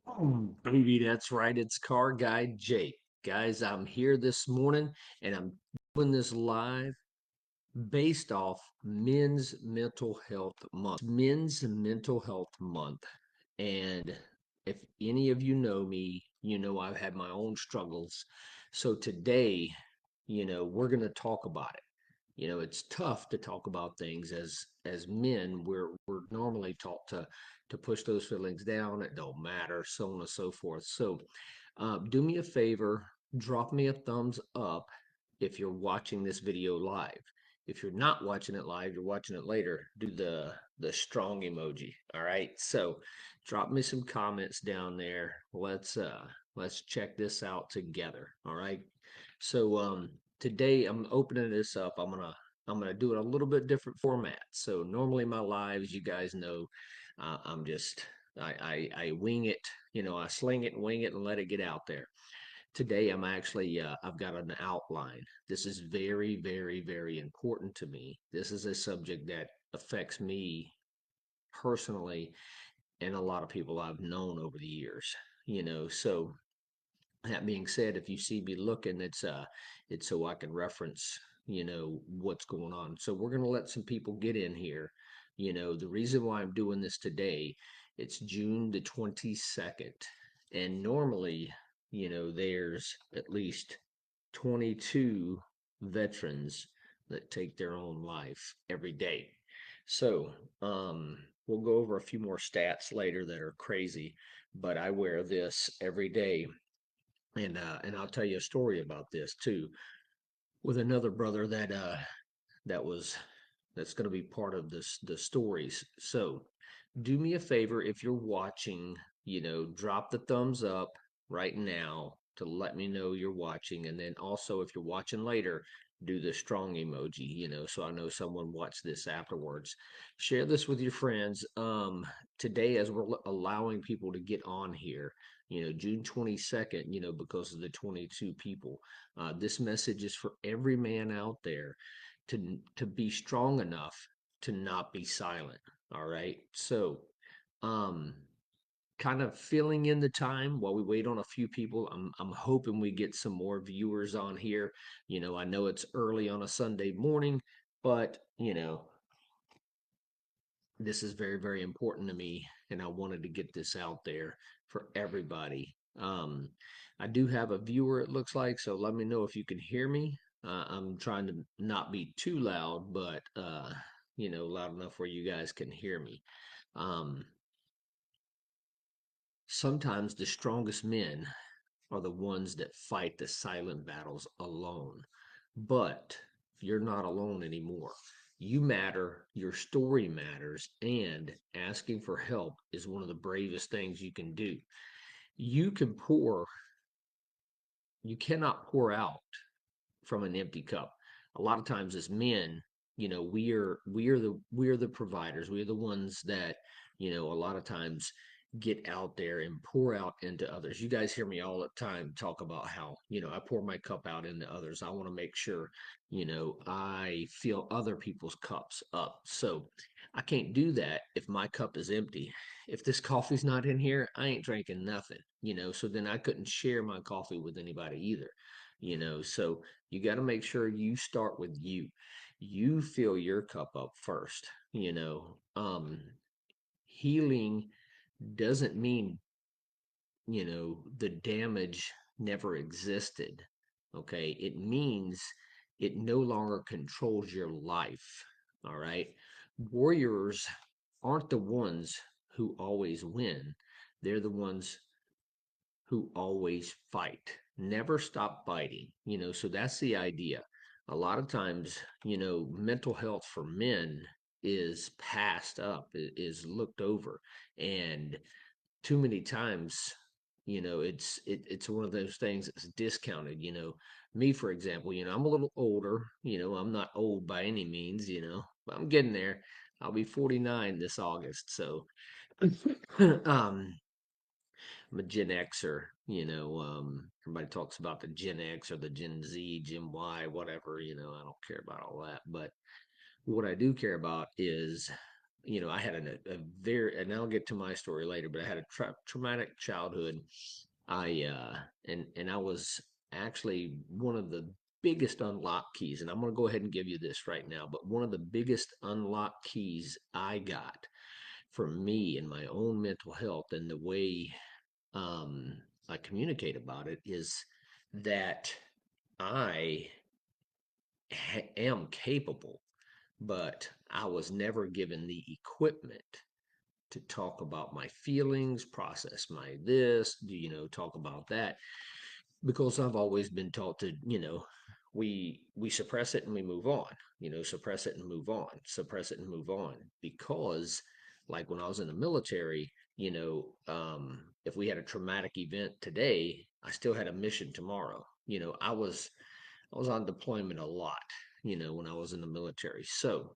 Baby, that's right. It's Car Guy Jake. Guys, I'm here this morning and I'm doing this live based off Men's Mental Health Month. Men's Mental Health Month. And if any of you know me, you know I've had my own struggles. So today, we're going to talk about it. It's tough to talk about things as men. We're normally taught to push those feelings down. It don't matter, so on and so forth. So, do me a favor, drop me a thumbs up if you're watching this video live. If you're not watching it live, you're watching it later, do the strong emoji. All right. So drop me some comments down there. Let's check this out together. All right. So today I'm opening this up. I'm gonna do it a little bit different format. So normally my lives, you guys know, I'm just I wing it, I sling it and wing it and let it get out there. Today I'm actually I've got an outline. This is very, very, very important to me. This is a subject that affects me personally and a lot of people I've known over the years. So that being said, if you see me looking, it's so I can reference, what's going on. So we're gonna let some people get in here. The reason why I'm doing this today, it's June the 22nd. And normally, there's at least 22 veterans that take their own life every day. So, we'll go over a few more stats later that are crazy, but I wear this every day, and I'll tell you a story about this too, with another brother that was that's going to be part of the stories. So do me a favor, if you're watching, drop the thumbs up right now to let me know you're watching, and then also if you're watching later, do the strong emoji, so I know someone watched this afterwards. Share this with your friends. Today, as we're allowing people to get on here, June 22nd, because of the 22 people, this message is for every man out there to be strong enough to not be silent. All right. So, um, kind of filling in the time while we wait on a few people. I'm hoping we get some more viewers on here. I know it's early on a Sunday morning, but this is very, very important to me, and I wanted to get this out there for everybody. I do have a viewer, it looks like, so let me know if you can hear me. I'm trying to not be too loud, but loud enough where you guys can hear me. Um, Sometimes the strongest men are the ones that fight the silent battles alone. But you're not alone anymore. You matter, your story matters, and asking for help is one of the bravest things you can do. You can pour, you cannot pour out from an empty cup. A lot of times as men, we are the providers. We are the ones that, a lot of times get out there and pour out into others. You guys hear me all the time talk about how, I pour my cup out into others. I want to make sure, I fill other people's cups up. So I can't do that if my cup is empty. If this coffee's not in here, I ain't drinking nothing, so then I couldn't share my coffee with anybody either. So you got to make sure you start with you. You fill your cup up first. Healing doesn't mean, the damage never existed. Okay. It means it no longer controls your life. All right. Warriors aren't the ones who always win, they're the ones who always fight. Never stop fighting. So that's the idea. A lot of times, mental health for men is passed up, is looked over. And too many times, it's one of those things that's discounted. Me, for example, I'm a little older. I'm not old by any means, but I'm getting there. I'll be 49 this August. So um I'm a Gen Xer. Everybody talks about the Gen X or the Gen Z, Gen Y, whatever. I don't care about all that. But what I do care about is I had a very, and I'll get to my story later, but I had a traumatic childhood. And I was actually one of the biggest unlock keys, and I'm going to go ahead and give you this right now, but one of the biggest unlock keys I got for me and my own mental health and the way um, I communicate about it is that I am capable, but I was never given the equipment to talk about my feelings, process my this, talk about that, because I've always been taught to, we suppress it and we move on, suppress it and move on, suppress it and move on. Because, like when I was in the military, if we had a traumatic event today, I still had a mission tomorrow. I was on deployment a lot, when I was in the military. So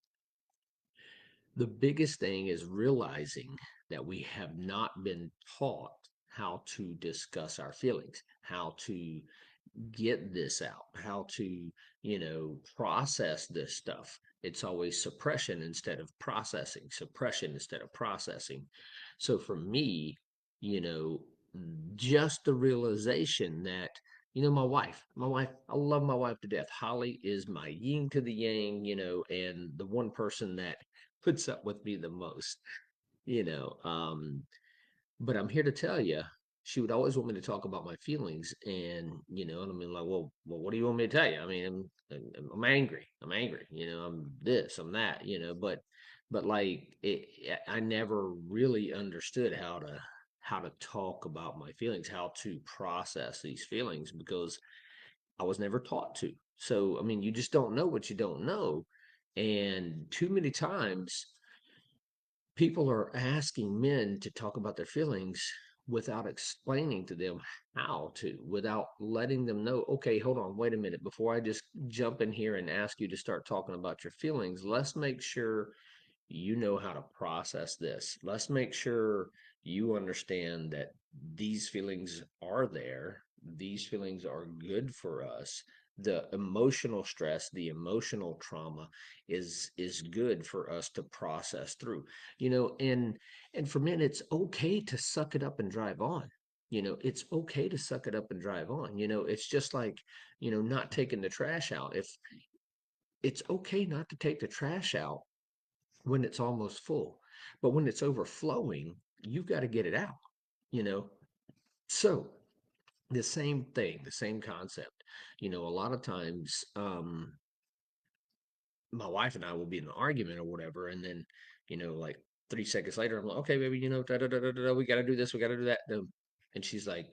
the biggest thing is realizing that we have not been taught how to discuss our feelings, how to get this out, how to, process this stuff. It's always suppression instead of processing, suppression instead of processing. So for me, you know, just the realization that, my wife, I love my wife to death. Holly is my yin to the yang, and the one person that puts up with me the most, you know. But I'm here to tell you, she would always want me to talk about my feelings, and I mean, like, well, what do you want me to tell you? I mean, I'm angry. I'm angry. I'm this. I'm that. But like, I never really understood how to talk about my feelings, how to process these feelings, because I was never taught to. So, I mean, you just don't know what you don't know, and too many times people are asking men to talk about their feelings without explaining to them how to, without letting them know, okay, hold on, wait a minute. Before I just jump in here and ask you to start talking about your feelings, let's make sure you know how to process this. Let's make sure you understand that these feelings are there. These feelings are good for us. The emotional stress, the emotional trauma is good for us to process through. And for men, it's okay to suck it up and drive on. It's okay to suck it up and drive on. It's just like, not taking the trash out. If it's okay not to take the trash out when it's almost full. But when it's overflowing, you've got to get it out, you know? So the same thing, the same concept. A lot of times, my wife and I will be in an argument or whatever, and then, like 3 seconds later, I'm like, okay, baby, da, da, da, da, da, we got to do this, we got to do that. And she's like,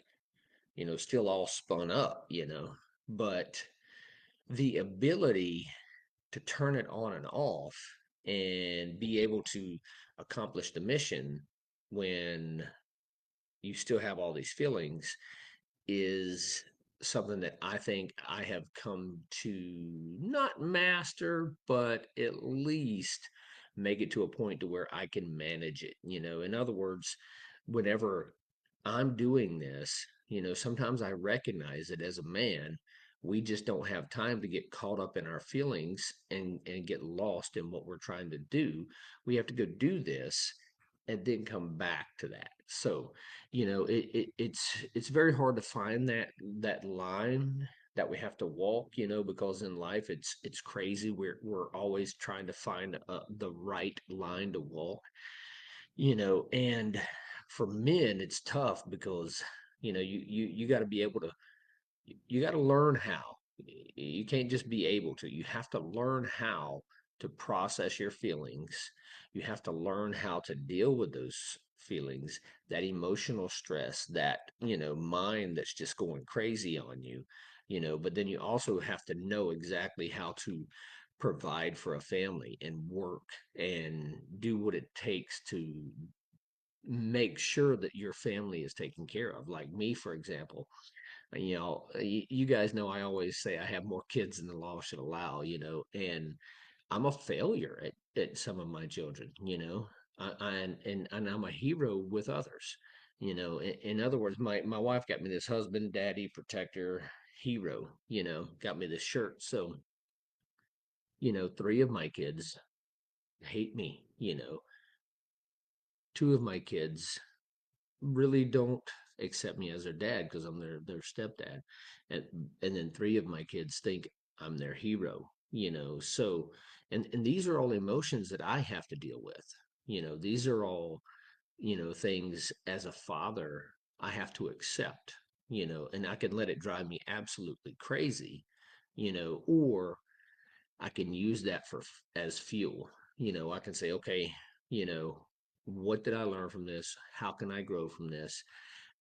still all spun up, but the ability to turn it on and off and be able to accomplish the mission when you still have all these feelings is something that I think I have come to not master, but at least make it to a point to where I can manage it. In other words, whenever I'm doing this, sometimes I recognize it as a man. We just don't have time to get caught up in our feelings and get lost in what we're trying to do. We have to go do this and then come back to that. So, it's very hard to find that line that we have to walk, because in life it's crazy. We're always trying to find the right line to walk, and for men it's tough because you got to be able to, you got to learn how. You can't just be able to. You have to learn how to process your feelings. You have to learn how to deal with those feelings, that emotional stress, that, mind that's just going crazy on you, but then you also have to know exactly how to provide for a family and work and do what it takes to make sure that your family is taken care of. Like me, for example, you guys know I always say I have more kids than the law should allow, and I'm a failure at some of my children, and I'm a hero with others, in other words, my wife got me this husband, daddy, protector, hero, got me this shirt. So, three of my kids hate me, two of my kids really don't accept me as their dad because I'm their stepdad, and and then three of my kids think I'm their hero. So and these are all emotions that I have to deal with. These are all things as a father I have to accept. And I can let it drive me absolutely crazy. Or I can use that as fuel. I can say, okay, you know, what did I learn from this? How can I grow from this?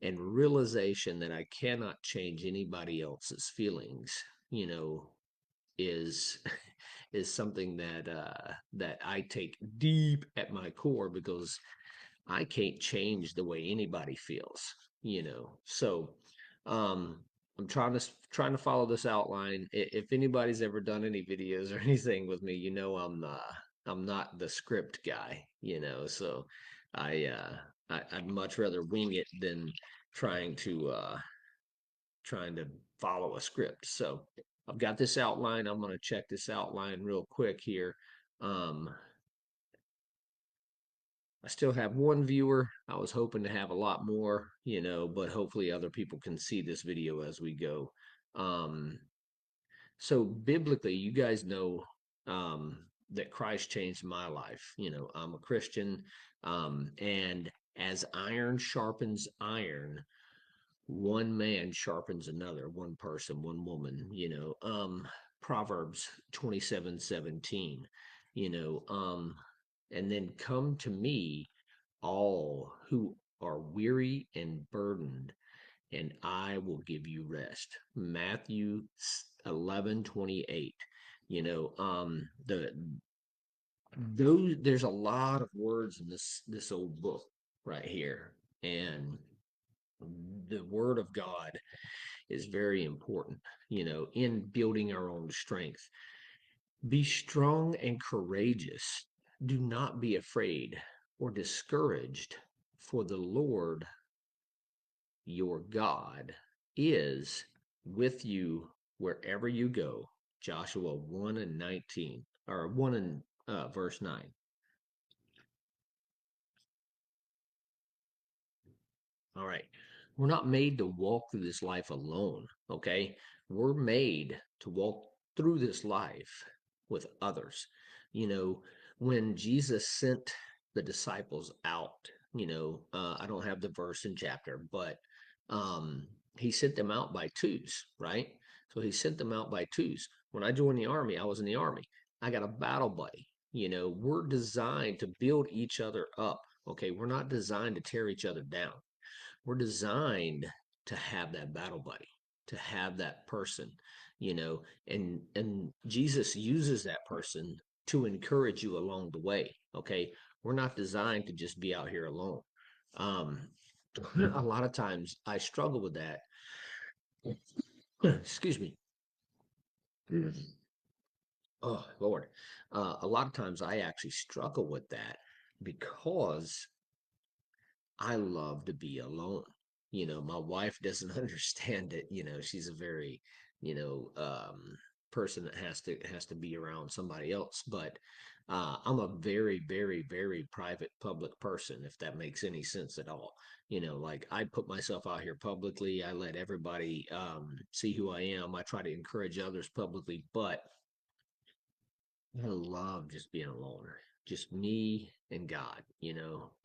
And realization that I cannot change anybody else's feelings, you know, is is something that I take deep at my core because I can't change the way anybody feels. So um I'm trying to follow this outline. If anybody's ever done any videos or anything with me, I'm not the script guy. So I'd much rather wing it than trying to trying to follow a script. So I've got this outline. I'm gonna check this outline real quick here. Um I still have one viewer. I was hoping to have a lot more, but hopefully other people can see this video as we go. Um, so biblically, you guys know that Christ changed my life. I'm a Christian, and as iron sharpens iron, one man sharpens another, one person, one woman. Proverbs 27:17. You know, um, and then come to me all who are weary and burdened, and I will give you rest. Matthew 11:28. The those there's a lot of words in this old book right here, and the word of God is very important, in building our own strength. Be strong and courageous. Do not be afraid or discouraged, for the Lord your God is with you wherever you go. Joshua 1 and 19, or 1 and verse 9. All right. We're not made to walk through this life alone, okay? We're made to walk through this life with others. When Jesus sent the disciples out, I don't have the verse and chapter, but he sent them out by twos, right? So he sent them out by twos. When I joined the army, I was in the army. I got a battle buddy. We're designed to build each other up, okay? We're not designed to tear each other down. We're designed to have that battle buddy, to have that person, and Jesus uses that person to encourage you along the way. Okay. We're not designed to just be out here alone. Um, a lot of times I struggle with that. Excuse me. Oh, Lord. A lot of times I actually struggle with that because I love to be alone. My wife doesn't understand it. She's a very, you know, um, person that has to be around somebody else. But I'm a very, very, very private public person, if that makes any sense at all. Like I put myself out here publicly. I let everybody see who I am. I try to encourage others publicly, but I love just being alone, just me and God,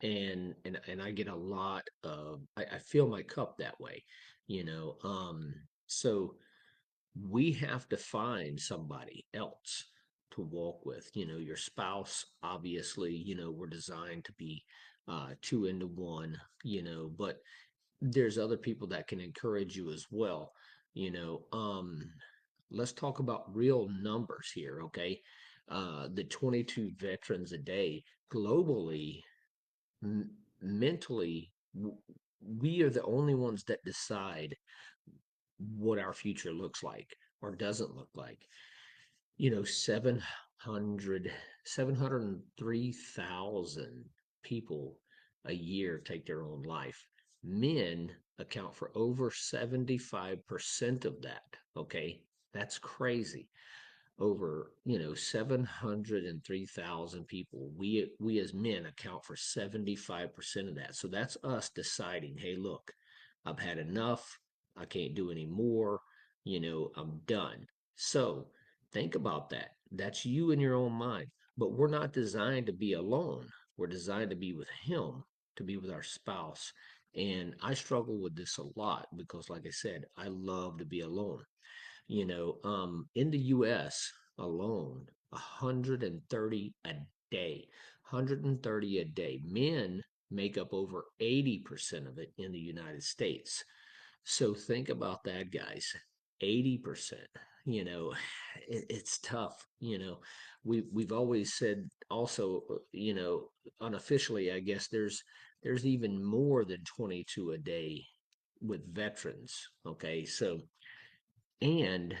and I get a lot of I fill my cup that way. So we have to find somebody else to walk with. Your spouse, obviously, we're designed to be two into one, but there's other people that can encourage you as well. You know, let's talk about real numbers here, okay? The 22 veterans a day globally, mentally, we are the only ones that decide what our future looks like or doesn't look like. 703,000 people a year take their own life. Men account for over 75% of that. Okay. That's crazy. over 703,000 people. We as men account for 75% of that. So that's us deciding, hey, look, I've had enough. I can't do any more. I'm done. So think about that. That's you in your own mind. But we're not designed to be alone. We're designed to be with him, to be with our spouse. And I struggle with this a lot because, like I said, I love to be alone. In the US alone, 130 a day, 130 a day. Men make up over 80% of it in the United States. So think about that, guys. 80%. You know, it's tough. We've always said also, unofficially, I guess there's even more than 22 a day with veterans. Okay, so and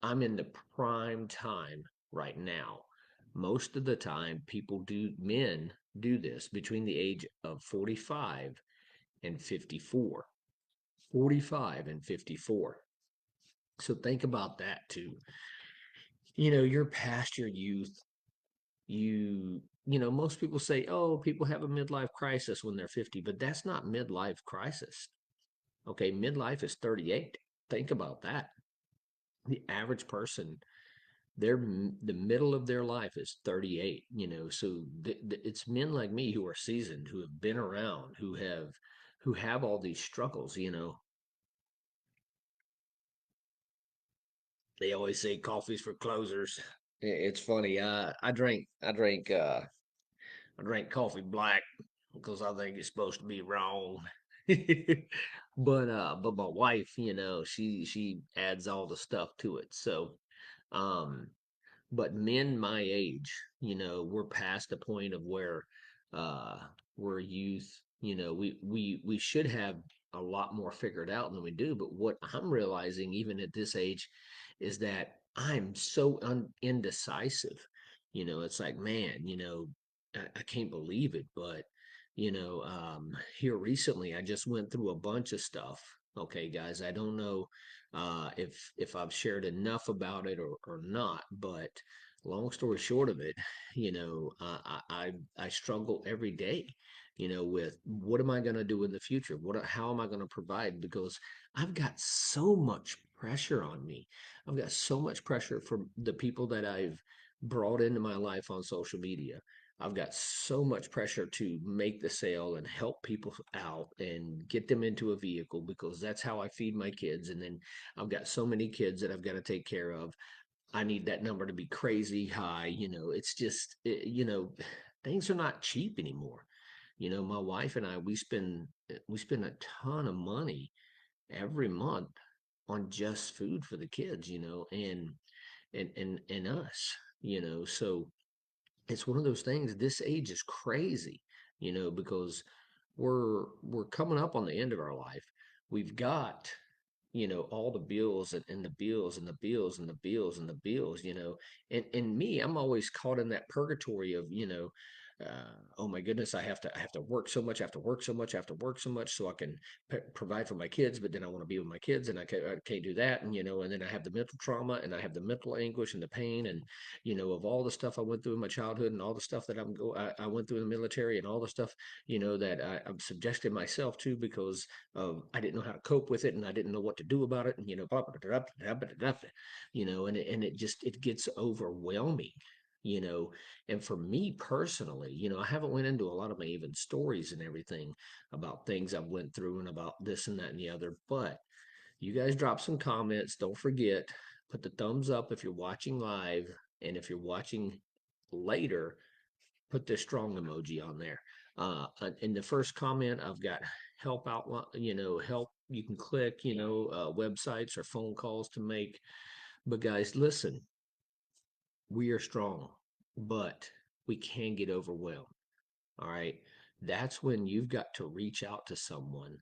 I'm in the prime time right now. Most of the time, men do this between the age of 45 and 54. 45 and 54. So think about that too. You're past your youth. Most people say, oh, people have a midlife crisis when they're 50, but that's not midlife crisis. Okay, midlife is 38. Think about that. The average person the middle of their life is 38, so it's men like me who are seasoned, who have been around, who have all these struggles. They always say coffee's for closers. It's funny. I drank coffee black because I think it's supposed to be wrong. But my wife, she adds all the stuff to it. So um but men my age, we're past the point of where uh we're youth. We should have a lot more figured out than we do. But what I'm realizing even at this age is that I'm so indecisive. It's like, man, I can't believe it, but here recently I just went through a bunch of stuff. Okay, guys, I don't know if I've shared enough about it or not. But long story short of it, I struggle every day, with what am I going to do in the future? How am I going to provide? Because I've got so much pressure on me. I've got so much pressure from the people that I've brought into my life on social media. I've got so much pressure to make the sale and help people out and get them into a vehicle because that's how I feed my kids. And then I've got so many kids that I've got to take care of. I need that number to be crazy high. It's just, things are not cheap anymore. My wife and I, we spend a ton of money every month on just food for the kids, and us, so it's one of those things. This age is crazy, because we're coming up on the end of our life. We've got all the bills and the bills and the bills and the bills and the bills, and me, I'm always caught in that purgatory of, oh my goodness, I have to work so much, I have to work so much, I have to work so much so I can provide for my kids. But then I want to be with my kids, and I can't do that. And and then I have the mental trauma, and I have the mental anguish and the pain, and of all the stuff I went through in my childhood, and all the stuff that I went through in the military, and all the stuff that I'm subjecting myself to because I didn't know how to cope with it, and I didn't know what to do about it, and blah, blah, blah, blah, blah, blah, blah, and it gets overwhelming. you know and for me personally, I haven't went into a lot of my even stories and everything about things I've went through and about this and that and the other. But you guys drop some comments. Don't forget, put the thumbs up if you're watching live, and if you're watching later, put the strong emoji on there. In the first comment, I've got help outline, help you can click, websites or phone calls to make. But guys, listen, we are strong, but we can get overwhelmed. All right. That's when you've got to reach out to someone.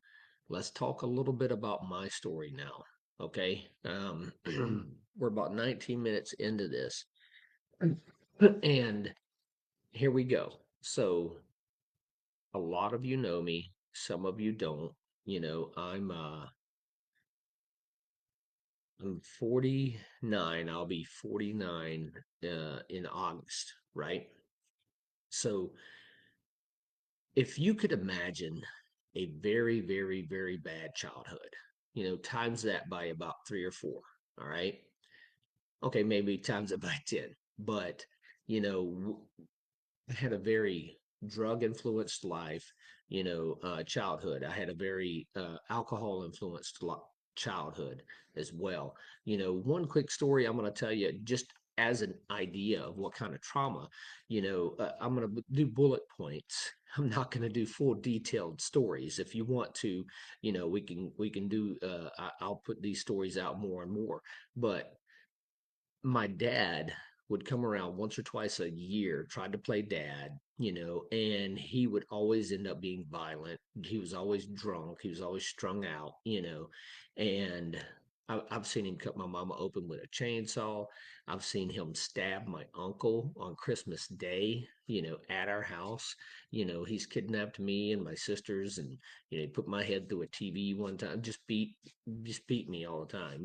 Let's talk a little bit about my story now. Okay. We're about 19 minutes into this. And here we go. So a lot of you know me, some of you don't. I'm I'm 49. I'll be 49 in August, right? So if you could imagine a very, very, very bad childhood, times that by about three or four, all right? Okay, maybe times it by 10. But, you know, I had a very drug influenced life, childhood. I had a very alcohol influenced childhood as well. One quick story I'm going to tell you just as an idea of what kind of trauma, I'm going to do bullet points. I'm not going to do full detailed stories. If you want to, we can do. I'll put these stories out more and more. But my dad would come around once or twice a year, tried to play dad, and he would always end up being violent. He was always drunk. He was always strung out, and I've seen him cut my mama open with a chainsaw. I've seen him stab my uncle on Christmas Day, at our house. He's kidnapped me and my sisters, and he put my head through a TV one time. Just beat me all the time.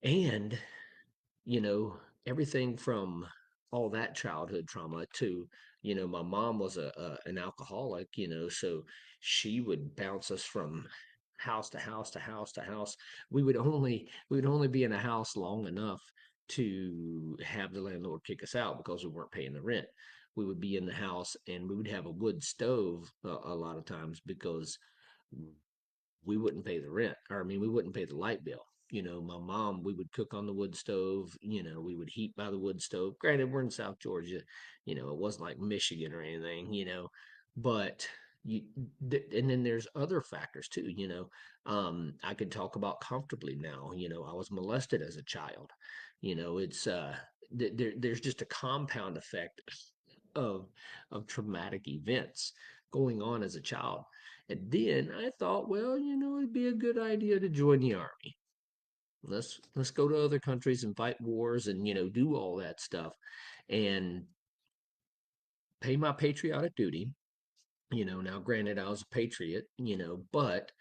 And you know, everything from all that childhood trauma to, my mom was an alcoholic, so she would bounce us from house to house to house to house. We would only be in a house long enough to have the landlord kick us out because we weren't paying the rent. We would be in the house and we would have a wood stove a lot of times because we wouldn't pay the rent, or I mean, we wouldn't pay the light bill. My mom, we would cook on the wood stove, we would heat by the wood stove. Granted, we're in South Georgia, it wasn't like Michigan or anything, but you, and then there's other factors too, I could talk about comfortably now, I was molested as a child, it's, there's just a compound effect of of traumatic events going on as a child. And then I thought, well, it'd be a good idea to join the army. Let's go to other countries and fight wars and do all that stuff and pay my patriotic duty. Now granted I was a patriot, but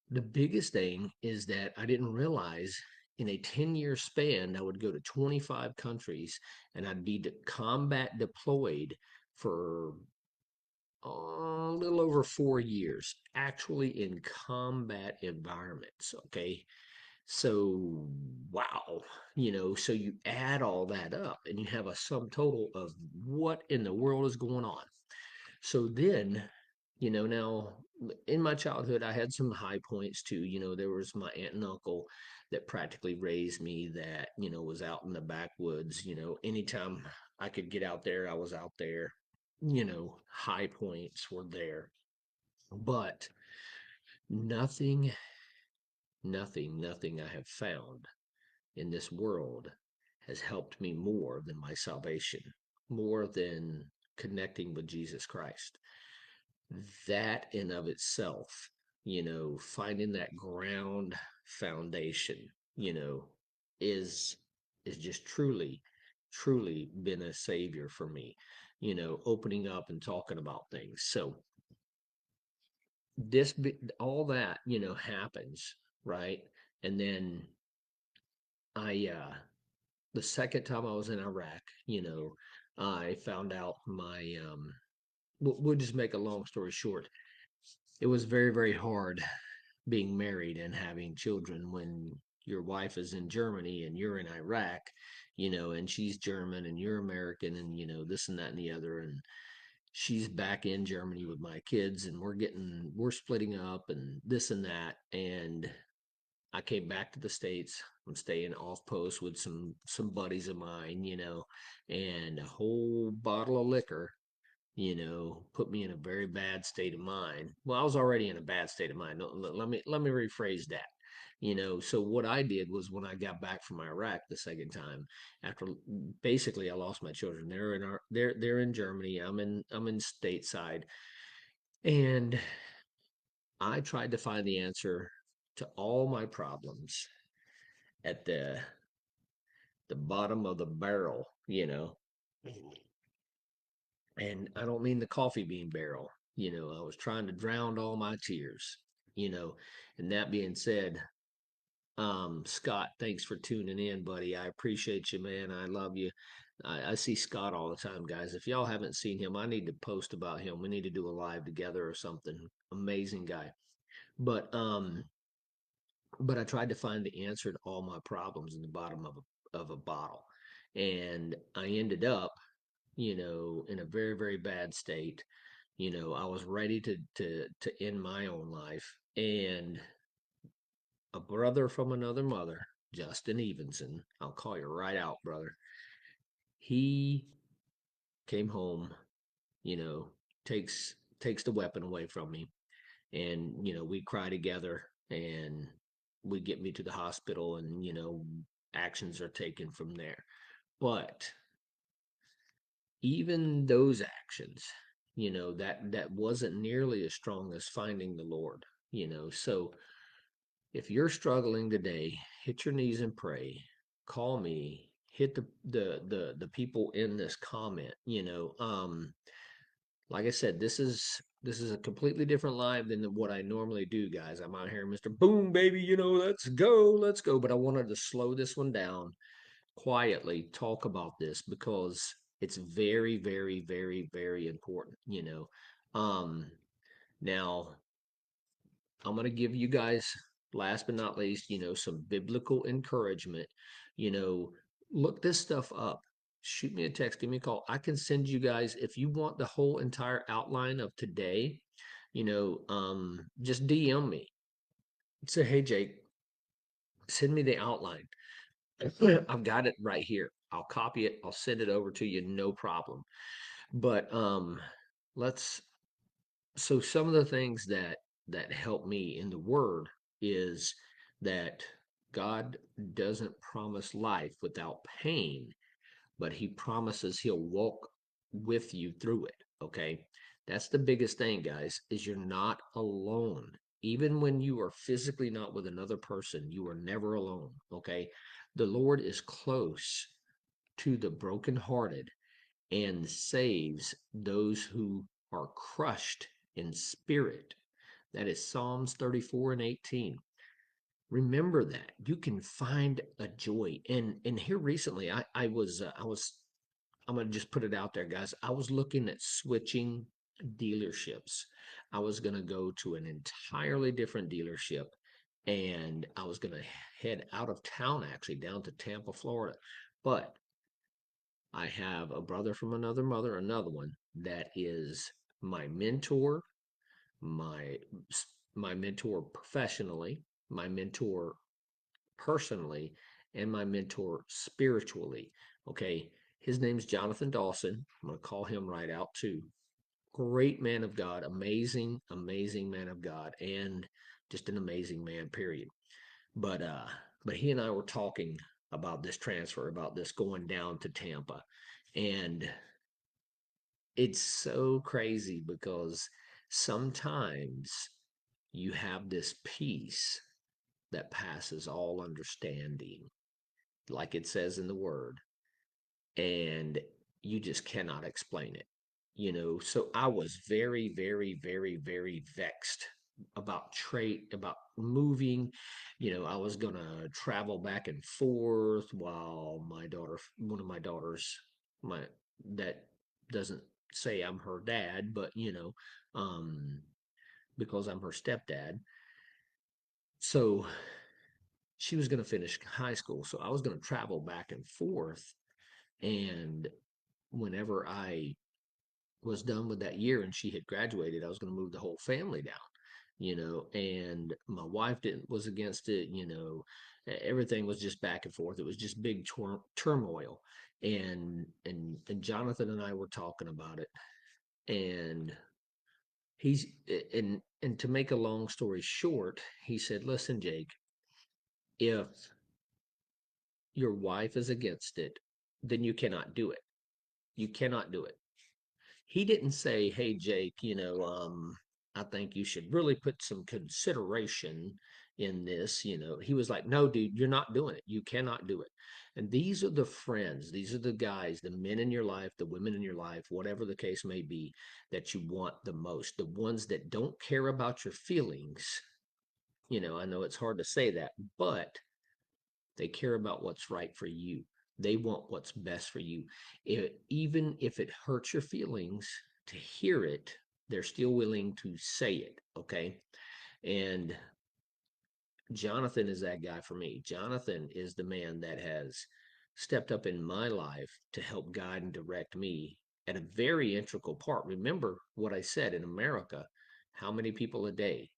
the biggest thing is that I didn't realize in a 10-year span I would go to 25 countries and I'd be combat deployed for a little over 4 years, actually in combat environments. Okay. So, wow, so you add all that up and you have a sum total of what in the world is going on. So then, now in my childhood, I had some high points too. There was my aunt and uncle that practically raised me that, was out in the backwoods. Anytime I could get out there, I was out there. High points were there. But nothing, nothing I have found in this world has helped me more than my salvation, more than connecting with Jesus Christ. That in of itself, finding that ground foundation, you know, is is just truly been a savior for me, opening up and talking about things. So all that, happens, right? And then the second time I was in Iraq, I found out we'll just make a long story short. It was very, very hard being married and having children when your wife is in Germany and you're in Iraq, and she's German and you're American and, this and that and the other. And she's back in Germany with my kids and we're splitting up and this and that. And I came back to the States. I'm staying off post with some buddies of mine, and a whole bottle of liquor, put me in a very bad state of mind. Well, I was already in a bad state of mind. No, let me rephrase that. So what I did was when I got back from Iraq the second time, after basically I lost my children. They're in Germany. I'm in stateside, and I tried to find the answer to all my problems at the bottom of the barrel, and I don't mean the coffee bean barrel. I was trying to drown all my tears, you know. And that being said, Scott, thanks for tuning in, buddy. I appreciate you, man. I love you. I see Scott all the time, guys. If y'all haven't seen him, I need to post about him. We need to do a live together or something. Amazing guy. But um, but I tried to find the answer to all my problems in the bottom of a bottle. And I ended up, in a very, very bad state. I was ready to end my own life. And a brother from another mother, Justin Evenson, I'll call you right out, brother. He came home, you know, takes the weapon away from me, and we cry together, and we get me to the hospital, and actions are taken from there. But even those actions, that wasn't nearly as strong as finding the Lord. So if you're struggling today, hit your knees and pray. Call me. Hit the people in this comment. Like I said, this is a completely different live than what I normally do, guys. I'm out here, Mr. Boom, baby. Let's go, let's go. But I wanted to slow this one down, quietly talk about this because it's very, very, very, very important. Now I'm going to give you guys, last but not least, some biblical encouragement. You know, Look this stuff up. Shoot me a text, give me a call. I can send you guys, if you want the whole entire outline of today, just DM me. Say, hey, Jake, send me the outline. I've got it right here. I'll copy it. I'll send it over to you, no problem. But let's so some of the things that help me in the word is that God doesn't promise life without pain, but he promises he'll walk with you through it. Okay, that's the biggest thing, guys, is you're not alone. Even when you are physically not with another person, you are never alone. Okay, the Lord is close to the brokenhearted and saves those who are crushed in spirit. That is Psalms 34 and 18. Remember that. You can find a joy. And here recently I was I'm gonna just put it out there, guys. I was looking at switching dealerships. I was gonna go to an entirely different dealership, and I was gonna head out of town, actually down to Tampa, Florida. But I have a brother from another mother, another one that is my mentor, my my mentor professionally, my mentor personally, and my mentor spiritually. Okay, his name's Jonathan Dawson. I'm going to call him right out too. Great man of God, amazing, amazing man of God, and just an amazing man. Period. But uh, but he and I were talking about this transfer, about this going down to Tampa, and it's so crazy because sometimes you have this peace that passes all understanding, like it says in the word, and you just cannot explain it. So I was very, very, very, very vexed about trade, about moving. I was gonna travel back and forth while one of my daughters, my that doesn't say I'm her dad, but um, because I'm her stepdad. So she was gonna finish high school, so I was gonna travel back and forth. And whenever I was done with that year and she had graduated, I was going to move the whole family down, and my wife didn't was against it. Everything was just back and forth. It was just big turmoil. And Jonathan and I were talking about it, and he's and to make a long story short, he said, listen, Jake, if your wife is against it, then you cannot do it. You cannot do it. He didn't say, "Hey, Jake, I think you should really put some consideration in this." He was like, "No, dude, you're not doing it. You cannot do it." And these are the friends, these are the guys, the men in your life, the women in your life, whatever the case may be, that you want the most, the ones that don't care about your feelings, I know it's hard to say that, but they care about what's right for you. They want what's best for you. Even if it hurts your feelings to hear it, they're still willing to say it. Okay. And Jonathan is that guy for me. Jonathan is the man that has stepped up in my life to help guide and direct me at a very integral part. Remember what I said in America, how many people a day?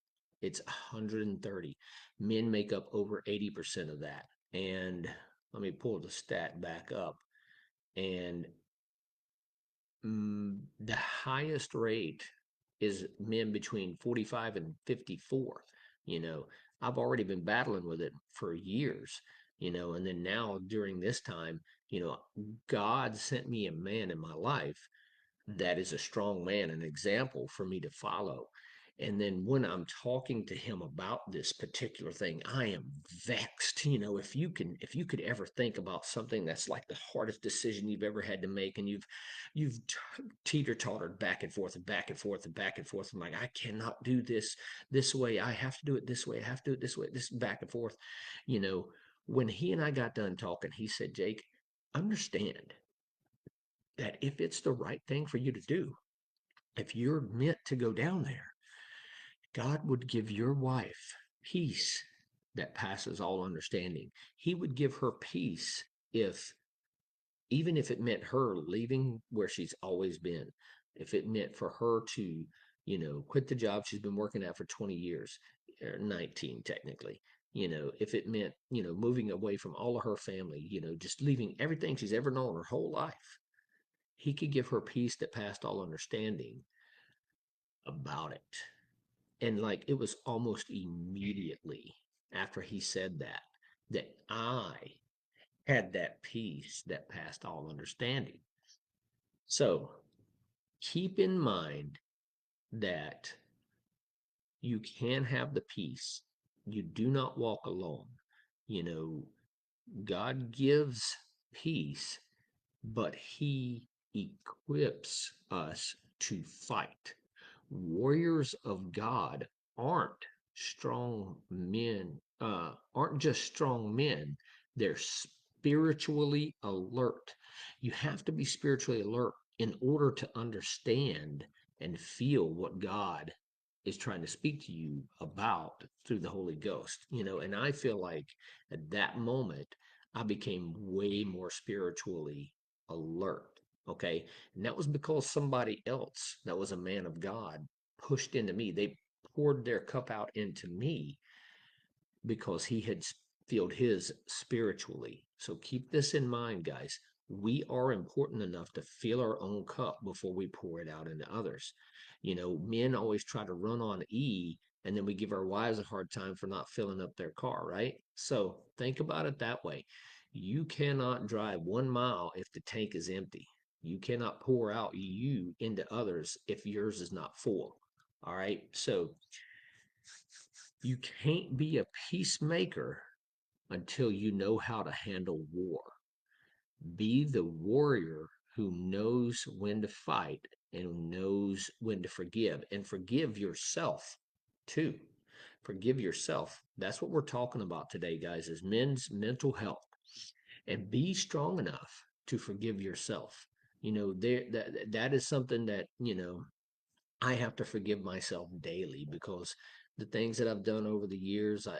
It's 130. Men make up over 80% of that. And let me pull the stat back up. And the highest rate is men between 45 and 54. You know, I've already been battling with it for years, and then now during this time, God sent me a man in my life that is a strong man, an example for me to follow. And then when I'm talking to him about this particular thing, I am vexed. If you could ever think about something that's like the hardest decision you've ever had to make, and you've teeter-tottered back and forth and back and forth and back and forth. I'm like, I cannot do this way. I have to do it this way. I have to do it this way, this back and forth. You know, when he and I got done talking, he said, Jake, understand that if it's the right thing for you to do, if you're meant to go down there, God would give your wife peace that passes all understanding. He would give her peace if, even if it meant her leaving where she's always been, if it meant for her to, quit the job she's been working at for 20 years, or 19 technically, if it meant, moving away from all of her family, just leaving everything she's ever known her whole life, he could give her peace that passed all understanding about it. And like it was almost immediately after he said that I had that peace that passed all understanding. So keep in mind that you can have the peace. You do not walk alone. You know, God gives peace, but he equips us to fight. Warriors of God aren't strong men, aren't just strong men, they're spiritually alert. You have to be spiritually alert in order to understand and feel what God is trying to speak to you about through the Holy Ghost. And I feel like at that moment, I became way more spiritually alert. Okay. And that was because somebody else that was a man of God pushed into me. They poured their cup out into me because he had filled his spiritually. So keep this in mind, guys. We are important enough to fill our own cup before we pour it out into others. Men always try to run on E, and then we give our wives a hard time for not filling up their car, right? So think about it that way. You cannot drive 1 mile if the tank is empty. You cannot pour out you into others if yours is not full. All right. So you can't be a peacemaker until you know how to handle war. Be the warrior who knows when to fight and who knows when to forgive, and forgive yourself too. Forgive yourself. That's what we're talking about today, guys, is men's mental health. And be strong enough to forgive yourself. That is something that, I have to forgive myself daily, because the things that I've done over the years, I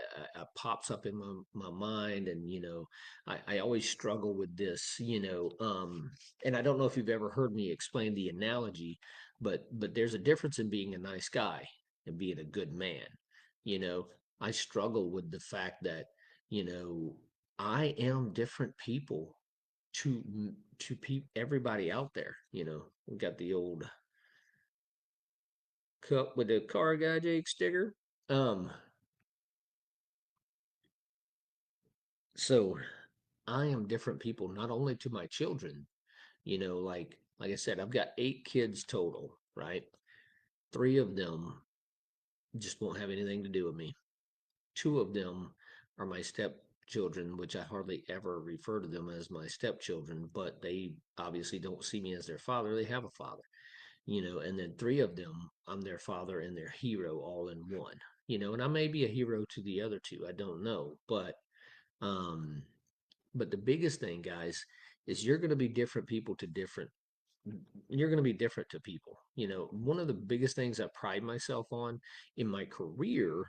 pops up in my mind, and I always struggle with this, and I don't know if you've ever heard me explain the analogy, but there's a difference in being a nice guy and being a good man. You know, I struggle with the fact that you know I am different people to everybody out there. We got the old cup with the car guy Jake sticker. Um, so I am different people, not only to my children, like I said, I've got 8 kids total, right? 3 of them just won't have anything to do with me. 2 of them are my stepchildren, which I hardly ever refer to them as my stepchildren, but they obviously don't see me as their father. They have a father. and then three of them, I'm their father and their hero all in one, and I may be a hero to the other two. I don't know. Um, but the biggest thing, guys, is you're going to be different people to different, you're going to be different to people. One of the biggest things I pride myself on in my career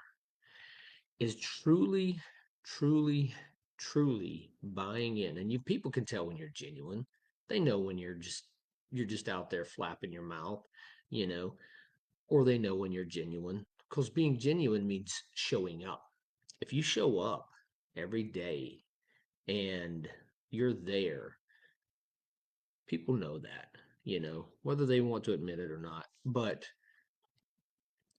is truly, truly, truly buying in. And you people can tell when you're genuine. They know when you're just out there flapping your mouth, you know, or they know when you're genuine. Because being genuine means showing up. If you show up every day and you're there, people know that, whether they want to admit it or not. But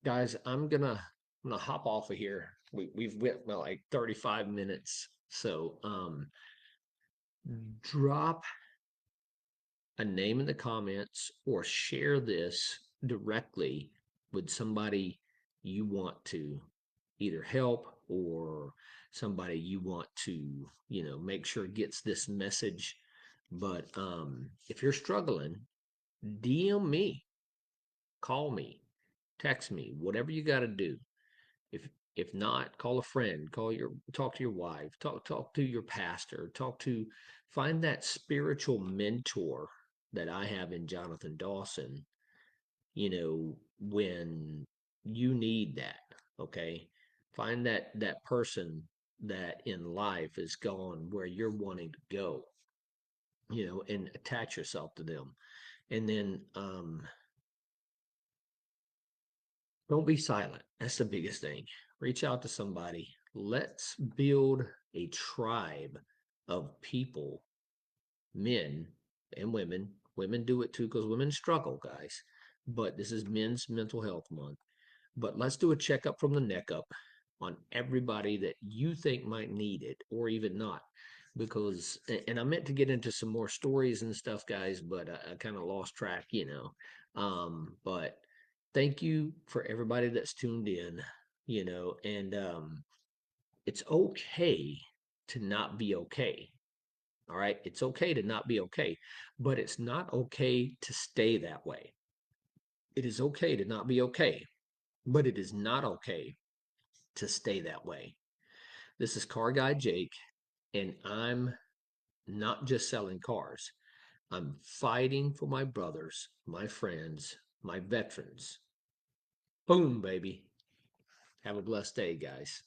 guys, I'm gonna hop off of here. We've went well like 35 minutes. So drop a name in the comments or share this directly with somebody you want to either help or somebody you want to, make sure gets this message. But if you're struggling, DM me, call me, text me, whatever you got to do. If if not, call a friend, talk to your wife, talk to your pastor, find that spiritual mentor that I have in Jonathan Dawson, when you need that, okay? Find that person that in life is gone where you're wanting to go, and attach yourself to them. And then don't be silent. That's the biggest thing. Reach out to somebody. Let's build a tribe of people, men and women. Women do it too because women struggle, guys. But this is Men's Mental Health Month. But let's do a checkup from the neck up on everybody that you think might need it or even not. Because, and I meant to get into some more stories and stuff, guys, but I kind of lost track. But thank you for everybody that's tuned in, and it's okay to not be okay. All right. It's okay to not be okay, but it's not okay to stay that way. It is okay to not be okay, but it is not okay to stay that way. This is Car Guy Jake, and I'm not just selling cars. I'm fighting for my brothers, my friends, my veterans. Boom, baby. Have a blessed day, guys.